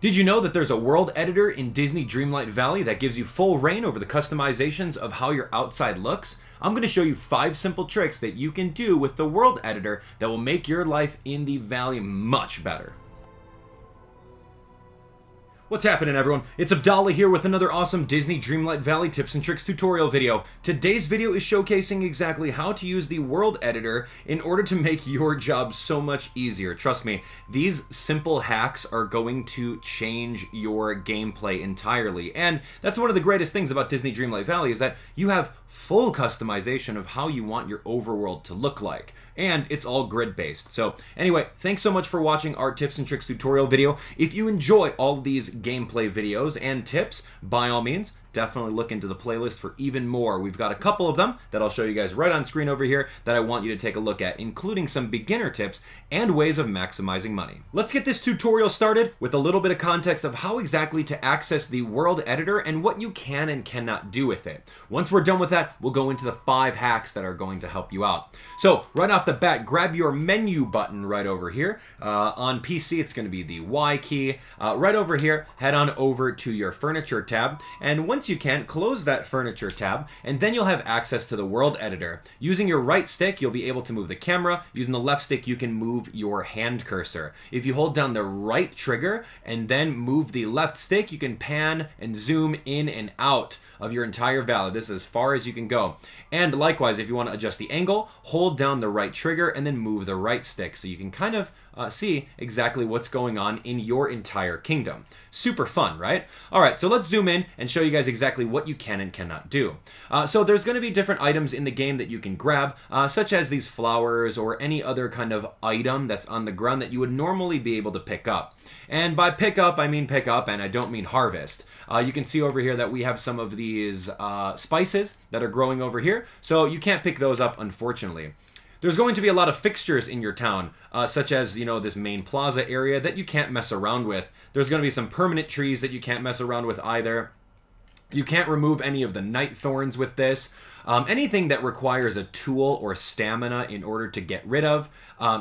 Did you know that there's a world editor in Disney Dreamlight Valley that gives you full reign over the customizations of how your outside looks? I'm going to show you 5 simple tricks that you can do with the world editor that will make your life in the valley much better. What's happening, everyone? It's Abdallah here with another awesome Disney Dreamlight Valley tips and tricks tutorial video. Today's video is showcasing exactly how to use the world editor in order to make your job so much easier. Trust me, these simple hacks are going to change your gameplay entirely. And that's one of the greatest things about Disney Dreamlight Valley is that you have full customization of how you want your overworld to look like. And it's all grid based. So anyway, thanks so much for watching our tips and tricks tutorial video. If you enjoy all of these gameplay videos and tips, by all means, definitely look into the playlist for even more. We've got a couple of them that I'll show you guys right on screen over here that I want you to take a look at, including some beginner tips and ways of maximizing money. Let's get this tutorial started with a little bit of context of how exactly to access the world editor and what you can and cannot do with it. Once we're done with that, we'll go into the 5 hacks that are going to help you out. So right off the bat, grab your menu button right over here. On PC, it's going to be the Y key. Right over here, head on over to your furniture tab, and once you can, close that furniture tab, and then you'll have access to the world editor. Using your right stick, you'll be able to move the camera. Using the left stick, you can move your hand cursor. If you hold down the right trigger and then move the left stick, you can pan and zoom in and out of your entire valley. This is as far as you can go. And likewise, if you want to adjust the angle, hold down the right trigger and then move the right stick so you can kind of see exactly what's going on in your entire kingdom. Super fun, right? All right, so let's zoom in and show you guys exactly what you can and cannot do. So there's going to be different items in the game that you can grab, such as these flowers or any other kind of item that's on the ground that you would normally be able to pick up. And by pick up, I mean pick up, and I don't mean harvest. You can see over here that we have some of these spices that are growing over here, so you can't pick those up, unfortunately. There's going to be a lot of fixtures in your town, such as, this main plaza area that you can't mess around with. There's going to be some permanent trees that you can't mess around with either. You can't remove any of the night thorns with this. Anything that requires a tool or stamina in order to get rid of,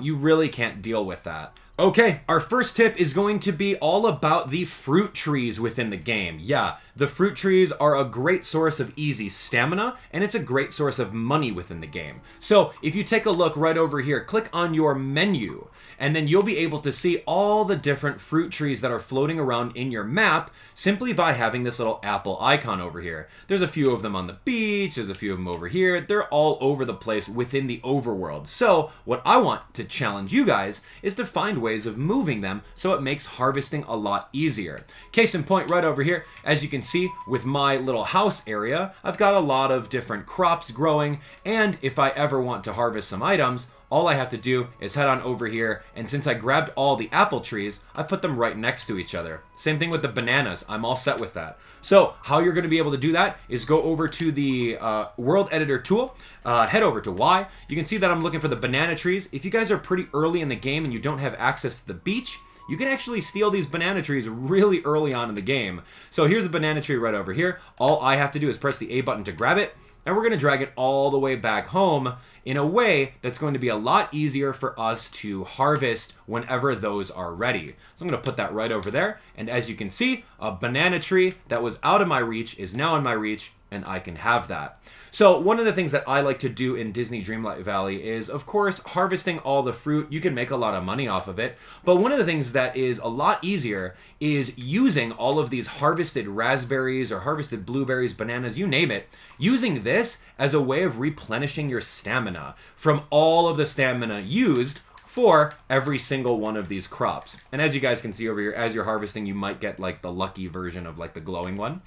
you really can't deal with that. Okay, our first tip is going to be all about the fruit trees within the game. Yeah, the fruit trees are a great source of easy stamina, and it's a great source of money within the game. So if you take a look right over here, click on your menu, and then you'll be able to see all the different fruit trees that are floating around in your map simply by having this little apple icon over here. There's a few of them on the beach, there's a few of them over here. They're all over the place within the overworld. So what I want to challenge you guys is to find ways of moving them so it makes harvesting a lot easier. Case in point, right over here, as you can see with my little house area, I've got a lot of different crops growing, and if I ever want to harvest some items, all I have to do is head on over here, and since I grabbed all the apple trees, I put them right next to each other. Same thing with the bananas. I'm all set with that. So how you're going to be able to do that is go over to the World Editor tool, head over to Y. You can see that I'm looking for the banana trees. If you guys are pretty early in the game and you don't have access to the beach, you can actually steal these banana trees really early on in the game. So here's a banana tree right over here. All I have to do is press the A button to grab it, and we're going to drag it all the way back home in a way that's going to be a lot easier for us to harvest whenever those are ready. So I'm going to put that right over there, and as you can see, a banana tree that was out of my reach is now in my reach, and I can have that. So one of the things that I like to do in Disney Dreamlight Valley is, of course, harvesting all the fruit. You can make a lot of money off of it. But one of the things that is a lot easier is using all of these harvested raspberries or harvested blueberries, bananas, you name it, using this as a way of replenishing your stamina from all of the stamina used for every single one of these crops. And as you guys can see over here, as you're harvesting, you might get like the lucky version of like the glowing one.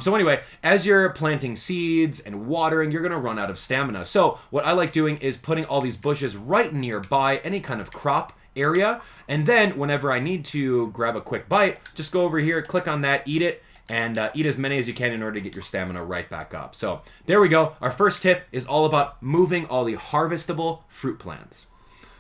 So anyway, as you're planting seeds and watering, you're gonna run out of stamina. So what I like doing is putting all these bushes right nearby any kind of crop area. And then whenever I need to grab a quick bite, just go over here, click on that, eat it, and eat as many as you can in order to get your stamina right back up. So there we go. Our first tip is all about moving all the harvestable fruit plants.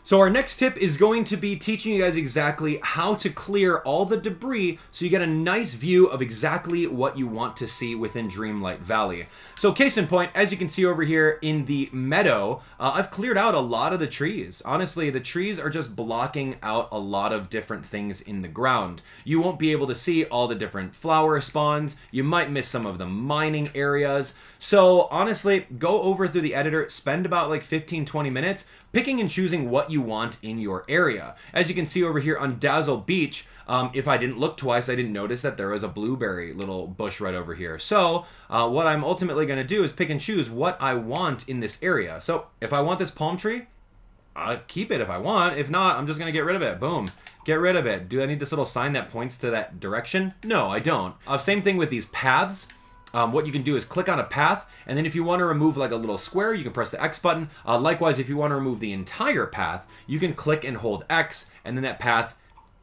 So our next tip is going to be teaching you guys exactly how to clear all the debris so you get a nice view of exactly what you want to see within Dreamlight Valley. So case in point, as you can see over here in the meadow, I've cleared out a lot of the trees. Honestly, the trees are just blocking out a lot of different things in the ground. You won't be able to see all the different flower spawns. You might miss some of the mining areas. So honestly, go over through the editor, spend about like 15-20 minutes picking and choosing what you want in your area. As you can see over here on Dazzle Beach, if I didn't look twice, I didn't notice that there was a blueberry little bush right over here. So what I'm ultimately going to do is pick and choose what I want in this area. So if I want this palm tree, I'll keep it if I want. If not, I'm just going to get rid of it. Boom. Get rid of it. Do I need this little sign that points to that direction? No, I don't. Same thing with these paths. What you can do is click on a path, and then if you want to remove like a little square, you can press the X button. Likewise, if you want to remove the entire path, you can click and hold X, and then that path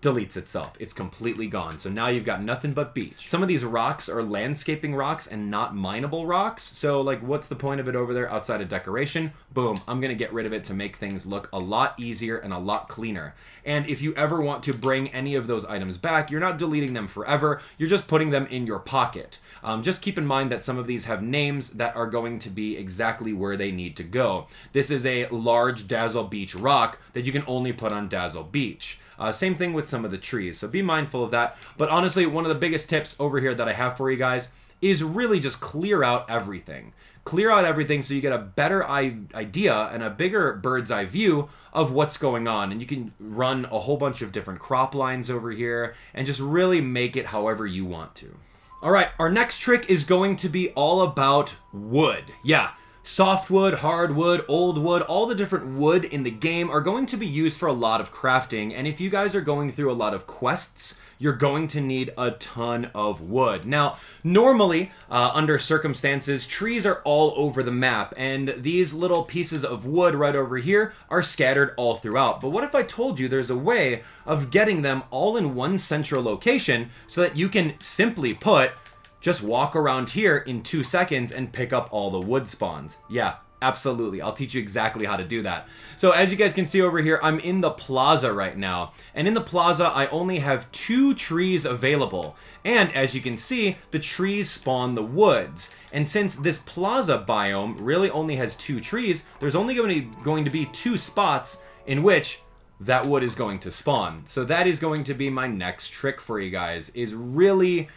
deletes itself. It's completely gone. So now you've got nothing but beach. Some of these rocks are landscaping rocks and not mineable rocks. So like, what's the point of it over there outside of decoration? Boom, I'm gonna get rid of it to make things look a lot easier and a lot cleaner. And if you ever want to bring any of those items back, you're not deleting them forever. You're just putting them in your pocket. Just keep in mind that some of these have names that are going to be exactly where they need to go. This is a large Dazzle Beach rock that you can only put on Dazzle Beach. Same thing with some of the trees, so be mindful of that. But honestly, one of the biggest tips over here that I have for you guys is really just clear out everything. Clear out everything so you get a better idea and a bigger bird's eye view of what's going on. And you can run a whole bunch of different crop lines over here and just really make it however you want to. All right, our next trick is going to be all about wood. Yeah. Softwood, hardwood, old wood, all the different wood in the game are going to be used for a lot of crafting, and if you guys are going through a lot of quests, you're going to need a ton of wood. Now, normally, under circumstances, trees are all over the map, and these little pieces of wood right over here are scattered all throughout. But what if I told you there's a way of getting them all in one central location so that you can simply put just walk around here in 2 seconds and pick up all the wood spawns? Yeah, absolutely. I'll teach you exactly how to do that. So as you guys can see over here, I'm in the Plaza right now. And in the Plaza, I only have 2 trees available. And as you can see, the trees spawn the woods. And since this Plaza biome really only has 2 trees, there's only going to be 2 spots in which that wood is going to spawn. So that is going to be my next trick for you guys, is really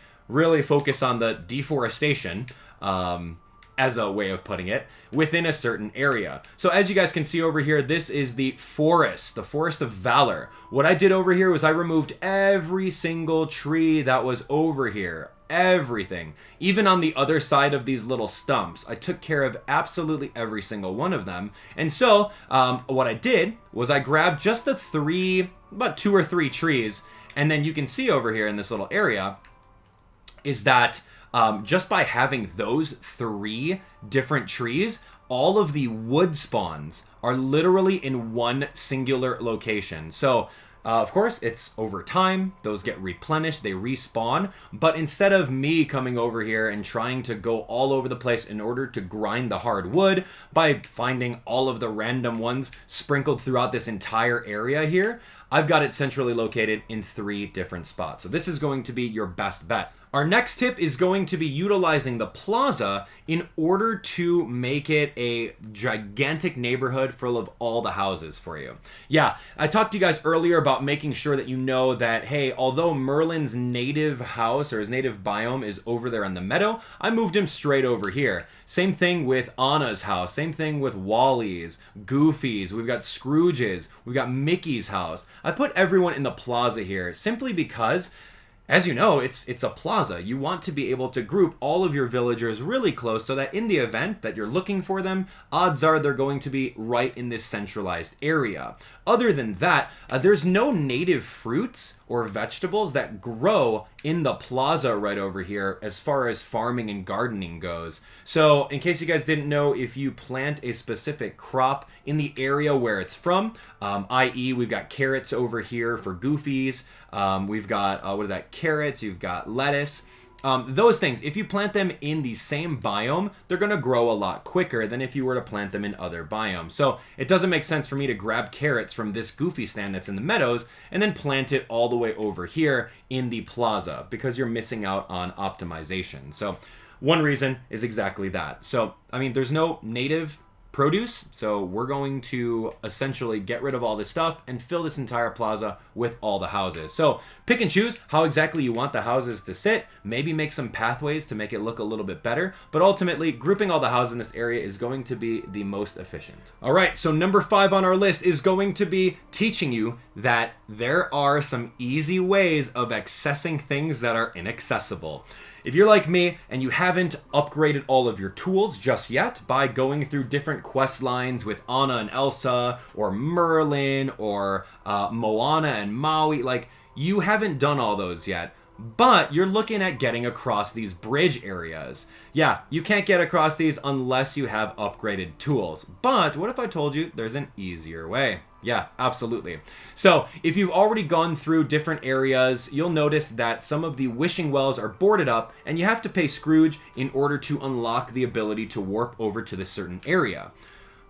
focus on the deforestation, as a way of putting it, within a certain area. So as you guys can see over here, this is the Forest of Valor. What I did over here was I removed every single tree that was over here. Everything. Even on the other side of these little stumps, I took care of absolutely every single one of them. And so, what I did was I grabbed just about 2 or 3 trees, and then you can see over here in this little area, is that just by having those 3 different trees, all of the wood spawns are literally in one singular location. So, of course, it's over time. Those get replenished, they respawn. But instead of me coming over here and trying to go all over the place in order to grind the hard wood by finding all of the random ones sprinkled throughout this entire area here, I've got it centrally located in 3 different spots. So this is going to be your best bet. Our next tip is going to be utilizing the Plaza in order to make it a gigantic neighborhood full of all the houses for you. Yeah, I talked to you guys earlier about making sure that you know that, hey, although Merlin's native house or his native biome is over there on the meadow, I moved him straight over here. Same thing with Anna's house. Same thing with Wally's, Goofy's. We've got Scrooge's. We've got Mickey's house. I put everyone in the Plaza here simply because, as you know, it's a plaza. You want to be able to group all of your villagers really close so that in the event that you're looking for them, odds are they're going to be right in this centralized area. Other than that, there's no native fruits or vegetables that grow in the plaza right over here as far as farming and gardening goes. So in case you guys didn't know, if you plant a specific crop in the area where it's from, i.e. we've got carrots over here for Goofies, we've got, carrots, you've got lettuce, those things, if you plant them in the same biome, they're going to grow a lot quicker than if you were to plant them in other biomes. So it doesn't make sense for me to grab carrots from this goofy stand that's in the meadows and then plant it all the way over here in the plaza, because you're missing out on optimization. So one reason is exactly that. So, I mean, there's no native produce, so we're going to essentially get rid of all this stuff and fill this entire plaza with all the houses. So pick and choose how exactly you want the houses to sit, maybe make some pathways to make it look a little bit better, but ultimately grouping all the houses in this area is going to be the most efficient. All right, so number 5 on our list is going to be teaching you that there are some easy ways of accessing things that are inaccessible. If you're like me and you haven't upgraded all of your tools just yet by going through different quest lines with Anna and Elsa, or Merlin, or Moana and Maui, like, you haven't done all those yet, but you're looking at getting across these bridge areas. Yeah, you can't get across these unless you have upgraded tools. But what if I told you there's an easier way? Yeah, absolutely. So if you've already gone through different areas, you'll notice that some of the wishing wells are boarded up and you have to pay Scrooge in order to unlock the ability to warp over to this certain area.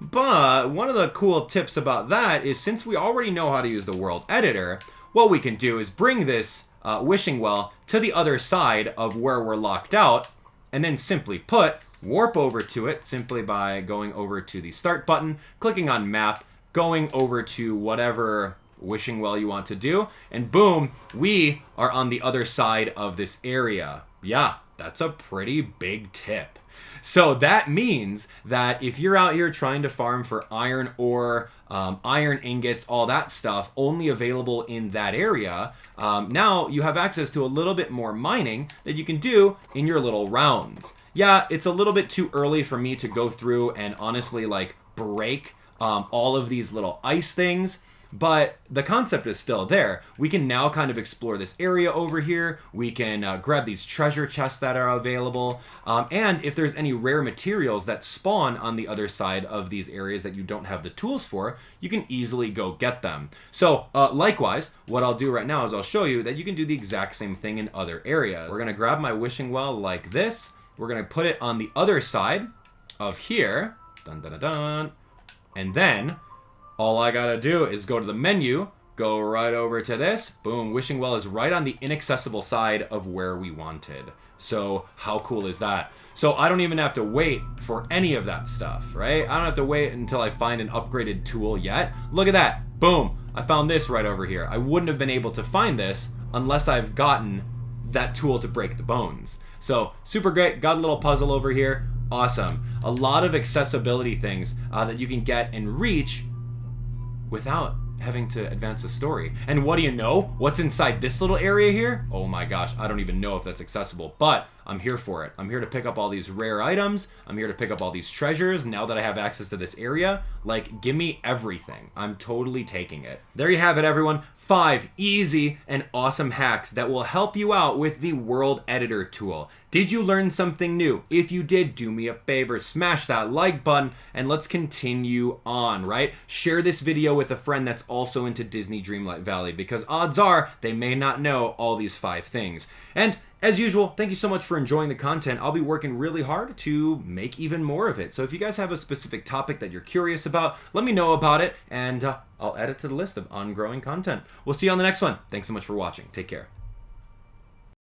But one of the cool tips about that is, since we already know how to use the world editor, what we can do is bring this wishing well to the other side of where we're locked out, and then simply put, warp over to it simply by going over to the start button, clicking on map, going over to whatever wishing well you want to do, and boom, we are on the other side of this area. Yeah, that's a pretty big tip. So that means that if you're out here trying to farm for iron ore, iron ingots, all that stuff, only available in that area, now you have access to a little bit more mining that you can do in your little rounds. Yeah, it's a little bit too early for me to go through and honestly, like, break all of these little ice things, but the concept is still there. We can now kind of explore this area over here. We can grab these treasure chests that are available, and if there's any rare materials that spawn on the other side of these areas that you don't have the tools for, you can easily go get them. So likewise, what I'll do right now is I'll show you that you can do the exact same thing in other areas. We're gonna grab my wishing well like this. We're gonna put it on the other side of here. Dun, dun, dun, dun. And then all I gotta do is go to the menu, go right over to this, boom, wishing well is right on the inaccessible side of where we wanted. So how cool is that? So I don't even have to wait for any of that stuff, right? I don't have to wait until I find an upgraded tool yet. Look at that, boom, I found this right over here. I wouldn't have been able to find this unless I've gotten that tool to break the bones. So super great, got a little puzzle over here. Awesome. A lot of accessibility things that you can get and reach without having to advance the story. And what do you know? What's inside this little area here? Oh my gosh, I don't even know if that's accessible, but I'm here for it. I'm here to pick up all these rare items. I'm here to pick up all these treasures. Now that I have access to this area, like, give me everything. I'm totally taking it. There you have it, everyone. 5 easy and awesome hacks that will help you out with the World Editor tool. Did you learn something new? If you did, do me a favor, smash that like button and let's continue on, right? Share this video with a friend that's also into Disney Dreamlight Valley, because odds are they may not know all these 5 things. And as usual, thank you so much for enjoying the content. I'll be working really hard to make even more of it. So if you guys have a specific topic that you're curious about, let me know about it, and I'll add it to the list of ongoing content. We'll see you on the next one. Thanks so much for watching. Take care.